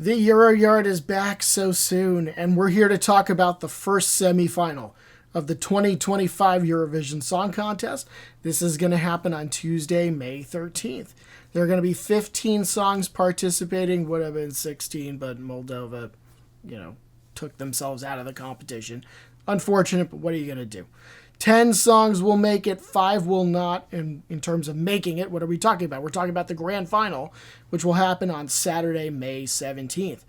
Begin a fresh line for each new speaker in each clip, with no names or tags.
The Eurojard is back so soon, and we're here to talk about the first semifinal of the 2025 Eurovision Song Contest. This is going to happen on Tuesday, May 13th. There are going to be 15 songs participating, would have been 16, but Moldova, took themselves out of the competition. Unfortunate, but what are you going to do? 10 songs will make it, 5 will not. In terms of making it, what are we talking about? We're talking about the grand final, which will happen on Saturday, May 17th.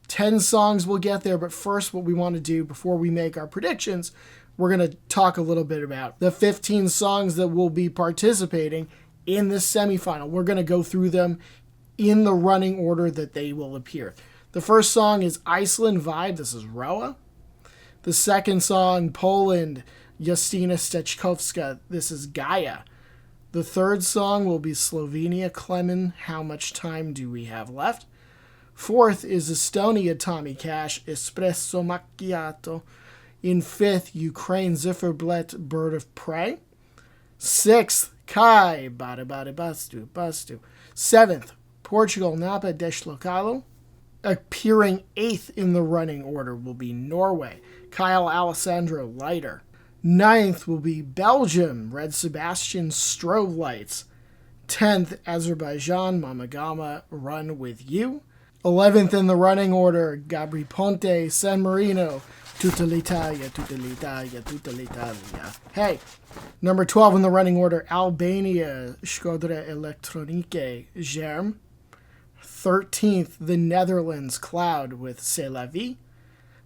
10 songs will get there, but first what we want to do before we make our predictions, we're going to talk a little bit about the 15 songs that will be participating in this semifinal. We're going to go through them in the running order that they will appear. The first song is Iceland Vibe. This is Roa. The second song, Poland, Justyna Steczkowska. This is Gaia. The third song will be Slovenia, Klemen. How much time do we have left? Fourth is Estonia, Tommy Cash, Espresso Macchiato. In fifth, Ukraine, Zifferblatt, Bird of Prey. Sixth, Kai, Bada Bada Bastu, Bastu. Seventh, Portugal, Napa, Deslocalo. Appearing eighth in the running order will be Norway, Kyle Alessandro, Lighter. Ninth will be Belgium, Red Sebastian, Strobe Lights. 10th, Azerbaijan, Mamagama, Run With You. 11th in the running order, Gabri Ponte, San Marino, Tutta l'Italia, Tutta l'Italia, Tutta l'Italia. Hey, number 12 in the running order, Albania, Shkodra Elektronike, Germ. 13th, the Netherlands, Cloud with C'est la Vie.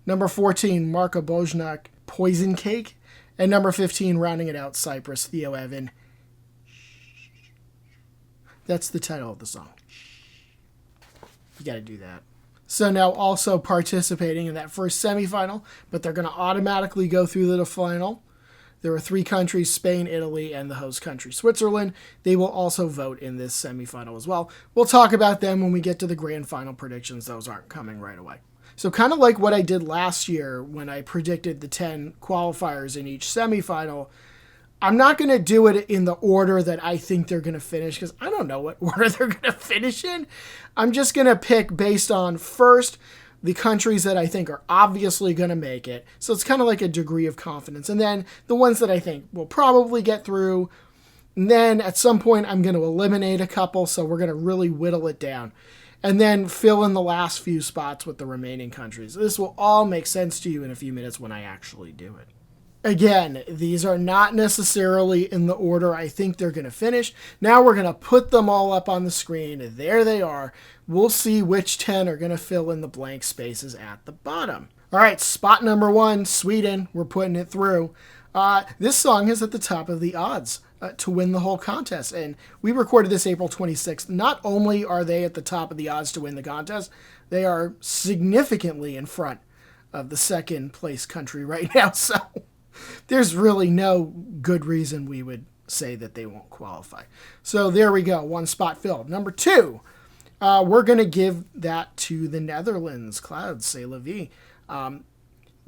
Number 14, Marka Bojnak, Poison Cake. And number 15, rounding it out, Cyprus, Theo Evan. That's the title of the song. You got to do that. So now also participating in that first semifinal, but they're going to automatically go through to the final. There are 3 countries, Spain, Italy, and the host country, Switzerland. They will also vote in this semifinal as well. We'll talk about them when we get to the grand final predictions. Those aren't coming right away. So kind of like what I did last year when I predicted the 10 qualifiers in each semifinal, I'm not going to do it in the order that I think they're going to finish because I don't know what order they're going to finish in. I'm just going to pick based on first the countries that I think are obviously going to make it. So it's kind of like a degree of confidence. And then the ones that I think will probably get through. And then at some point I'm going to eliminate a couple. So we're going to really whittle it down. And then fill in the last few spots with the remaining countries. This will all make sense to you in a few minutes when I actually do it. Again, these are not necessarily in the order I think they're going to finish. Now we're going to put them all up on the screen. There they are. We'll see which 10 are going to fill in the blank spaces at the bottom. All right, spot number 1, Sweden. We're putting it through. This song is at the top of the odds to win the whole contest. And we recorded this April 26th. Not only are they at the top of the odds to win the contest, they are significantly in front of the second place country right now. So there's really no good reason we would say that they won't qualify. So there we go. 1 spot filled. Number 2, we're going to give that to the Netherlands. Cloud, C'est la Vie.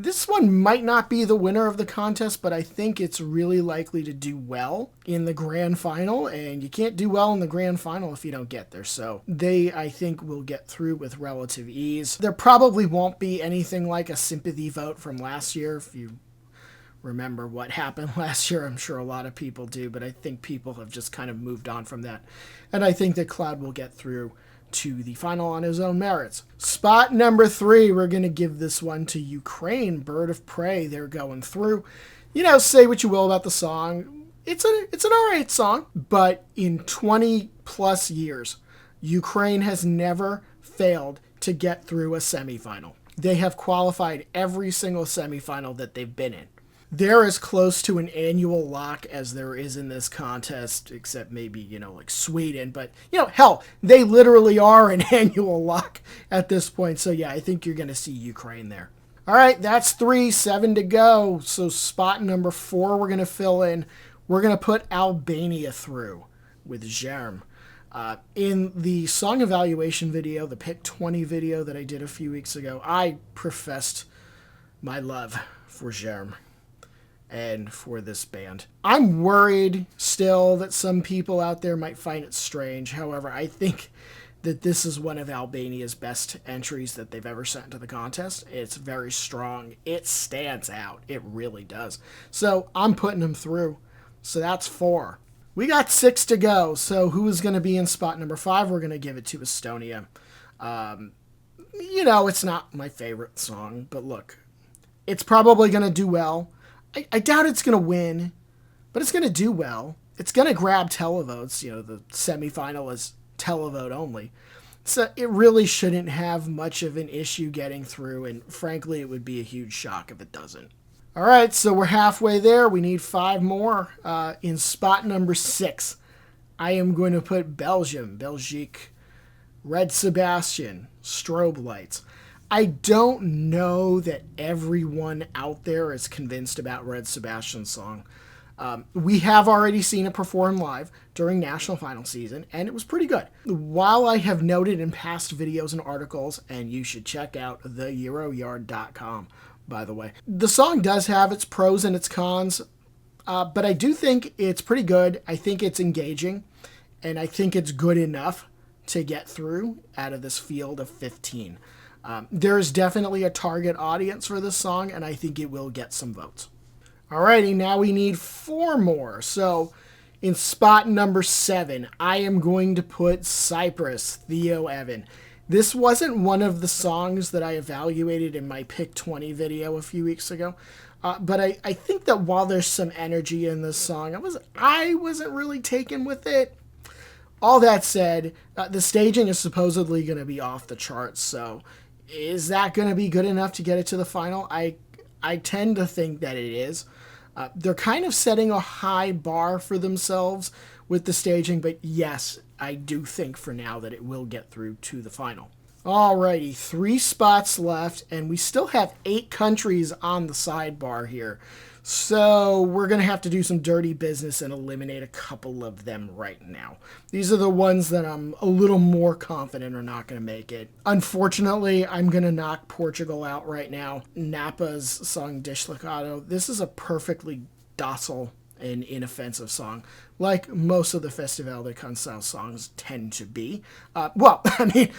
This one might not be the winner of the contest, but I think it's really likely to do well in the grand final, and you can't do well in the grand final if you don't get there. So they, I think, will get through with relative ease. There probably won't be anything like a sympathy vote from last year. If you remember what happened last year, I'm sure a lot of people do, but I think people have just kind of moved on from that. And I think that Cloud will get through to the final on his own merits. Spot number 3, we're going to give this one to Ukraine, Bird of Prey. They're going through. Say what you will about the song. It's an alright song, but in 20 plus years, Ukraine has never failed to get through a semifinal. They have qualified every single semifinal that they've been in. They're as close to an annual lock as there is in this contest, except maybe, like Sweden. But, hell, they literally are an annual lock at this point. So, yeah, I think you're going to see Ukraine there. All right, that's 3, 7 to go. So spot number 4 we're going to fill in. We're going to put Albania through with Germ. In the song evaluation video, the Pick 20 video that I did a few weeks ago, I professed my love for Germ and for this band. I'm worried still that some people out there might find it strange. However, I think that this is one of Albania's best entries that they've ever sent to the contest. It's very strong. It stands out. It really does. So I'm putting them through. So that's 4. We got 6 to go. So who is going to be in spot number 5? We're going to give it to Estonia. It's not my favorite song, but look, it's probably going to do well. I doubt it's going to win, but it's going to do well. It's going to grab televotes. The semifinal is televote only. So it really shouldn't have much of an issue getting through, and frankly, it would be a huge shock if it doesn't. All right, so we're halfway there. We need 5 more. In spot number 6, I am going to put Belgique, Red Sebastian, Strobe Lights. I don't know that everyone out there is convinced about Red Sebastian's song. We have already seen it perform live during national final season, and it was pretty good. While I have noted in past videos and articles, and you should check out theeuroyard.com, by the way, the song does have its pros and its cons, but I do think it's pretty good. I think it's engaging, and I think it's good enough to get through out of this field of 15. There's definitely a target audience for this song, and I think it will get some votes. Alrighty, now we need 4 more. So in spot number 7, I am going to put Cyprus, Theo Evan. This wasn't one of the songs that I evaluated in my Pick 20 video a few weeks ago. But I think that while there's some energy in this song, I wasn't really taken with it. All that said, the staging is supposedly going to be off the charts. So is that going to be good enough to get it to the final? I tend to think that it is. They're kind of setting a high bar for themselves with the staging, but yes, I do think for now that it will get through to the final. Alrighty, 3 spots left, and we still have 8 countries on the sidebar here. So we're going to have to do some dirty business and eliminate a couple of them right now. These are the ones that I'm a little more confident are not going to make it. Unfortunately, I'm going to knock Portugal out right now. Napa's song Deslocado. This is a perfectly docile and inoffensive song, like most of the Festival de Canção songs tend to be.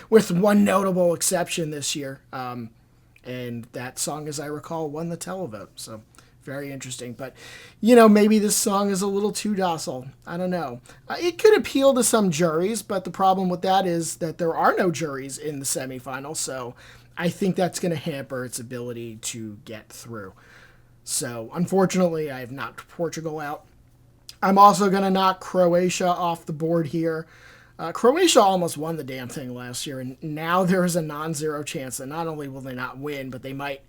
With one notable exception this year. And that song, as I recall, won the televote. So very interesting. But, maybe this song is a little too docile. I don't know. It could appeal to some juries, but the problem with that is that there are no juries in the semifinal. So I think that's going to hamper its ability to get through. So unfortunately, I have knocked Portugal out. I'm also going to knock Croatia off the board here. Croatia almost won the damn thing last year, and now there is a non-zero chance that not only will they not win, but they might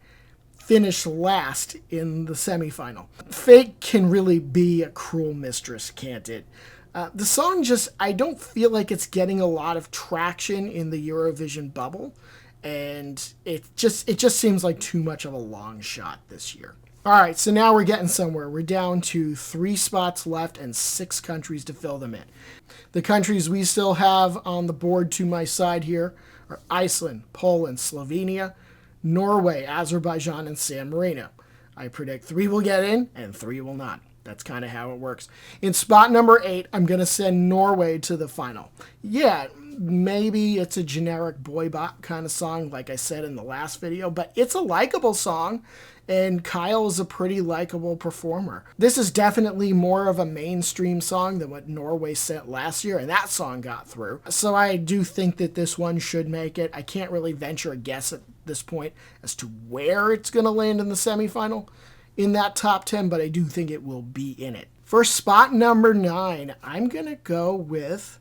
finish last in the semifinal. Fate can really be a cruel mistress, can't it? The song I don't feel like it's getting a lot of traction in the Eurovision bubble, and it just seems like too much of a long shot this year. All right, so now we're getting somewhere. We're down to 3 spots left and 6 countries to fill them in. The countries we still have on the board to my side here are Iceland, Poland, Slovenia, Norway, Azerbaijan, and San Marino. I predict 3 will get in and 3 will not. That's kind of how it works. In spot number 8, I'm going to send Norway to the final. Yeah, maybe it's a generic boy bop kind of song, like I said in the last video, but it's a likable song, and Kyle is a pretty likable performer. This is definitely more of a mainstream song than what Norway sent last year, and that song got through. So I do think that this one should make it. I can't really venture a guess at this point as to where it's going to land in the semifinal in that top 10, but I do think it will be in it. For spot number 9, I'm going to go with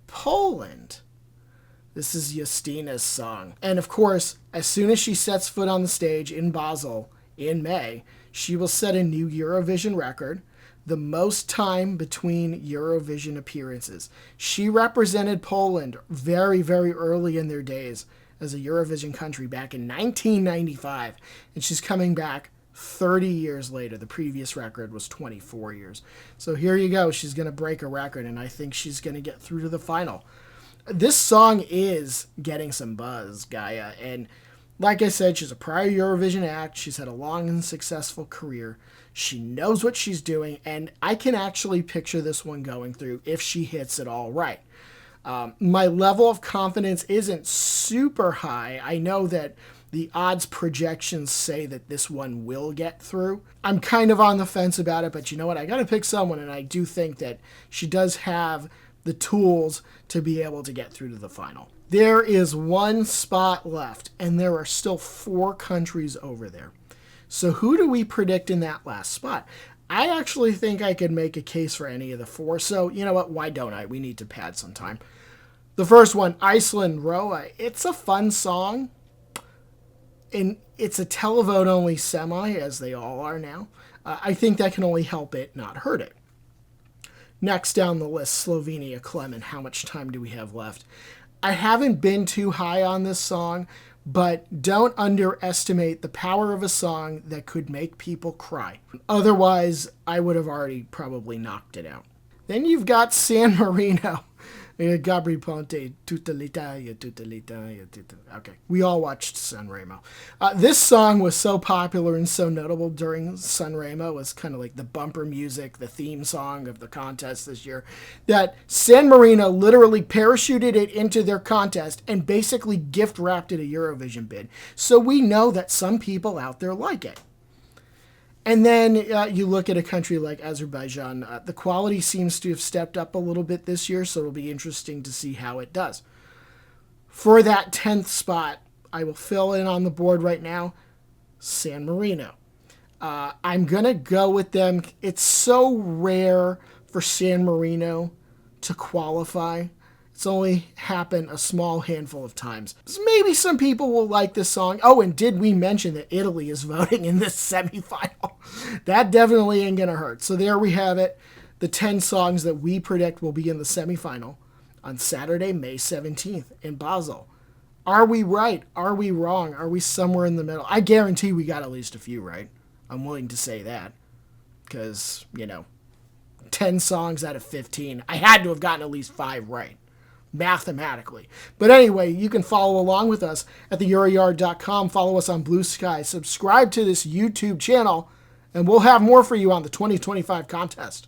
Poland. This is Justina's song. And of course, as soon as she sets foot on the stage in Basel in May, she will set a new Eurovision record, the most time between Eurovision appearances. She represented Poland very, very early in their days as a Eurovision country back in 1995, and she's coming back 30 years later. The previous record was 24 years. So here you go. She's going to break a record, and I think she's going to get through to the final. This song is getting some buzz, Gaia, and like I said, she's a prior Eurovision act. She's had a long and successful career. She knows what she's doing, and I can actually picture this one going through if she hits it all right. My level of confidence isn't super high. I know that the odds projections say that this one will get through. I'm kind of on the fence about it, but you know what? I got to pick someone, and I do think that she does have the tools to be able to get through to the final. There is one spot left, and there are still 4 countries over there. So who do we predict in that last spot? I actually think I could make a case for any of the 4. So, you know what? Why don't I? We need to pad some time. The first one, Iceland Roa. It's a fun song. And it's a televote only semi, as they all are now. I think that can only help it, not hurt it. Next down the list, Slovenia Clement. How much time do we have left? I haven't been too high on this song, but don't underestimate the power of a song that could make people cry. Otherwise, I would have already probably knocked it out. Then you've got San Marino. Gabri Ponte, tutta l'Italia, tutta l'Italia, tutta... Okay, we all watched Sanremo. This song was so popular and so notable during Sanremo. It was kind of like the bumper music, the theme song of the contest this year, that San Marino literally parachuted it into their contest and basically gift-wrapped it a Eurovision bid. So we know that some people out there like it. And then you look at a country like Azerbaijan. The quality seems to have stepped up a little bit this year, so it'll be interesting to see how it does. For that 10th spot, I will fill in on the board right now, San Marino. I'm going to go with them. It's so rare for San Marino to qualify. It's only happened a small handful of times. So maybe some people will like this song. Oh, and did we mention that Italy is voting in this semifinal? That definitely ain't going to hurt. So there we have it. The 10 songs that we predict will be in the semifinal on Saturday, May 17th in Basel. Are we right? Are we wrong? Are we somewhere in the middle? I guarantee we got at least a few right. I'm willing to say that. Because, 10 songs out of 15. I had to have gotten at least 5 right. Mathematically. But anyway, you can follow along with us at theyurayard.com. Follow us on Blue Sky. Subscribe to this YouTube channel, and we'll have more for you on the 2025 contest.